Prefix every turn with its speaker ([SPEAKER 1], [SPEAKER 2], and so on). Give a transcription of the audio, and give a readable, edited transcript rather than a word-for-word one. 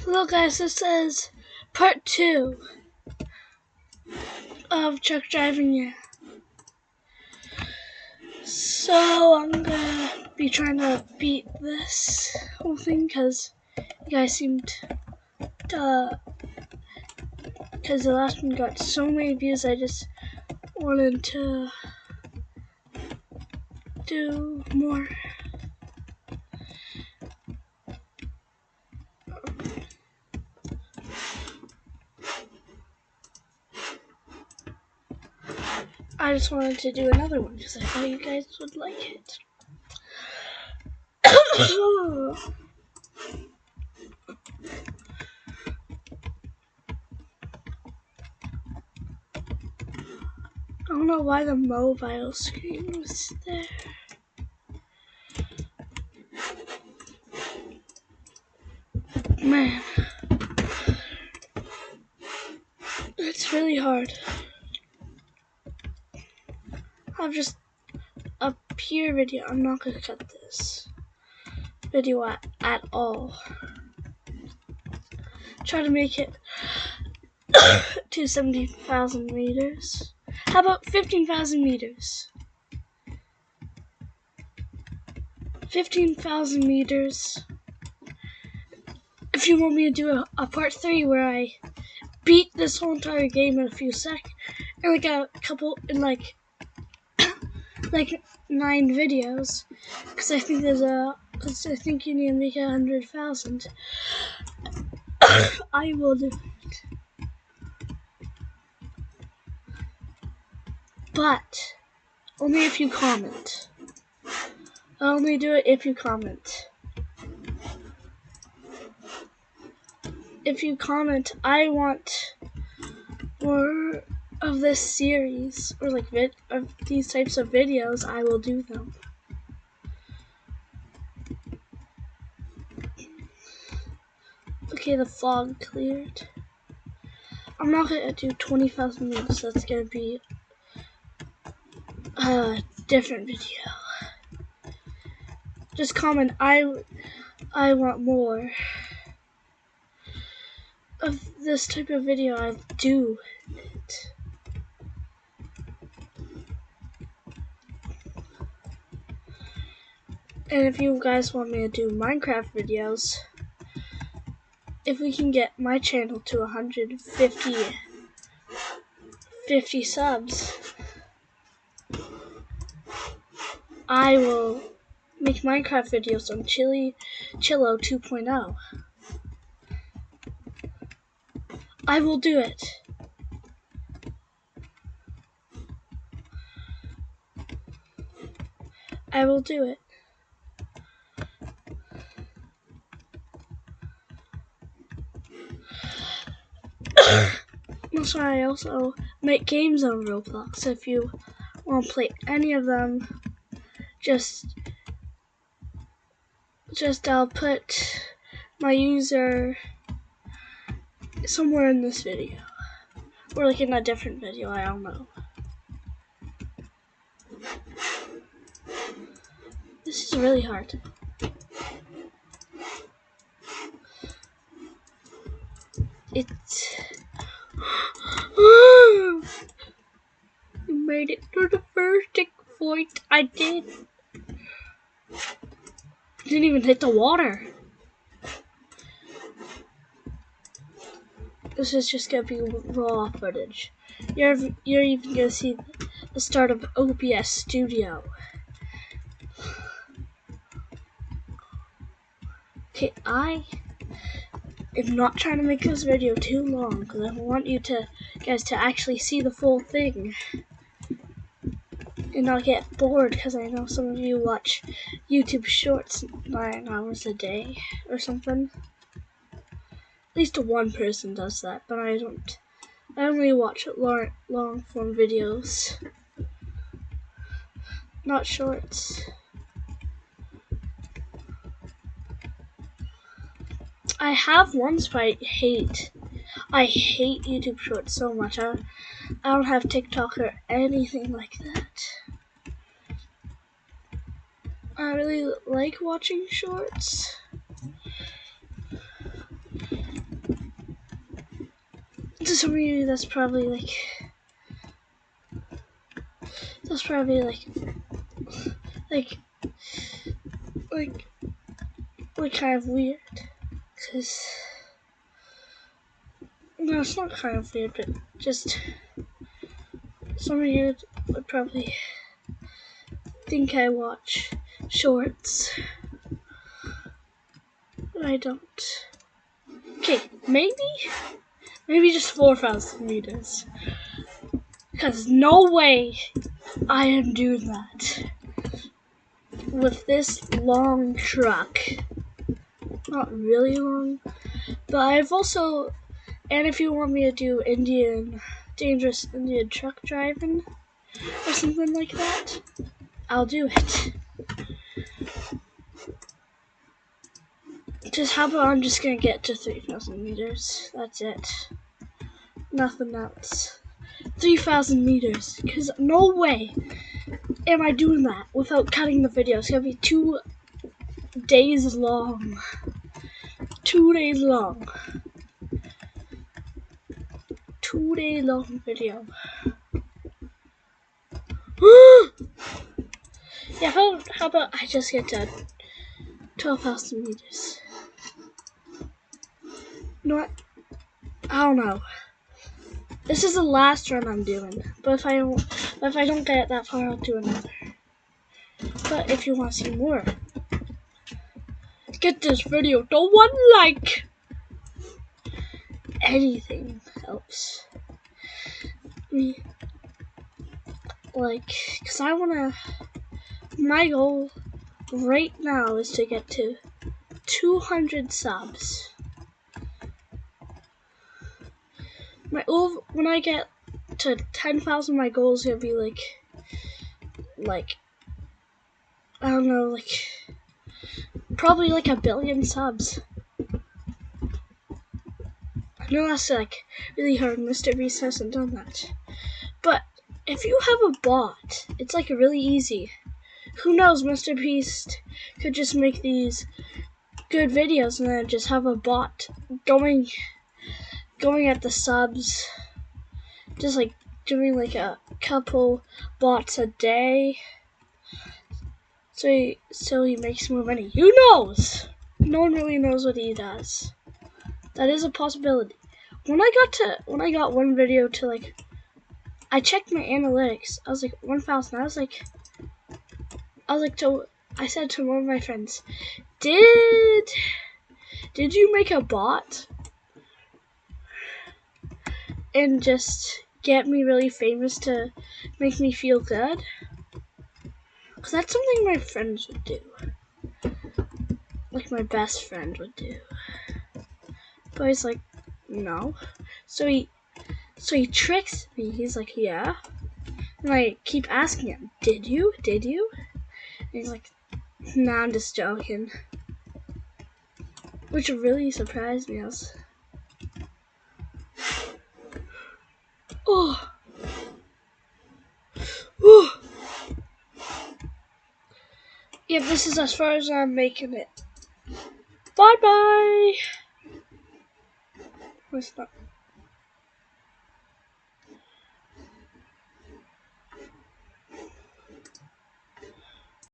[SPEAKER 1] Hello guys, this is part 2 of truck driving. Yeah. So I'm gonna be trying to beat this whole thing because you guys seemed because the last one got so many views. I just wanted to do more. I just wanted to do another one because I thought you guys would like it. I don't know why the mobile screen was there. Man, it's really hard. I'm just a pure video. I'm not gonna cut this video at all. Try to make it to 70,000 meters. How about 15,000 meters? 15,000 meters. If you want me to do a part 3 where I beat this whole entire game in a few seconds, and like a couple in like 9 videos, because I think I think you need to make 100,000. I will do it, but only if you comment. I'll only do it if you comment. If you comment, I want more of this series, or like of these types of videos, I will do them. Okay, the fog cleared. I'm not gonna do 20,000 meters. That's gonna be a different video. Just comment, I want more of this type of video. I'll do it. And if you guys want me to do Minecraft videos, if we can get my channel to 150 subs, I will make Minecraft videos on Chillo 2.0. I will do it. I will do it. That's why I also make games on Roblox. If you want to play any of them, just I'll put my user somewhere in this video, or like in a different video. I don't know. This is really hard. You made it to the first checkpoint. I did. Didn't even hit the water. This is just gonna be raw footage. You're even gonna see the start of OBS Studio. Okay, I am not trying to make this video too long because I want you guys to actually see the full thing and not get bored, because I know some of you watch YouTube Shorts 9 hours a day or something. At least one person does that, but I don't. I only watch long form videos, not shorts. I have once, but I hate YouTube Shorts so much. I don't have TikTok or anything like that. I really like watching shorts. To some of you, that's probably kind of weird, because no, it's not kind of weird, but just some of you would probably think I watch shorts, but I don't. Okay, maybe just 4,000 meters, because no way I am doing that with this long truck. Not really long, but I've also, and if you want me to do dangerous Indian truck driving or something like that, I'll do it. Just how about I'm just gonna get to 3,000 meters. That's it. Nothing else. 3,000 meters. Because no way am I doing that without cutting the video. It's gonna be 2 days long. 2 days long. 2 day long video. Yeah, how about I just get to 12,000 meters? You know what? I don't know. This is the last run I'm doing, but if I don't get it that far, I'll do another. But if you want to see more, get this video to 1 like. Anything helps me, because I wanna. My goal right now is to get to 200 subs. When I get to 10,000, my goal is gonna be like I don't know, probably like 1 billion subs. I know that's really hard. Mr. Beast hasn't done that, but if you have a bot, it's really easy. Who knows? Mr. Beast could just make these good videos and then just have a bot going at the subs, just doing a couple bots a day, so he makes more money. Who knows? No one really knows what he does. That is a possibility. When I got one video to I checked my analytics. I was 1,000. I said to one of my friends, Did you make a bot and just get me really famous to make me feel good? Because that's something my friends would do. My best friend would do. But he's no. So he tricks me. He's yeah. And I keep asking him, Did you? And he's nah, I'm just joking. Which really surprised me. Oh. Yeah, this is as far as I'm making it. Bye bye. What's that?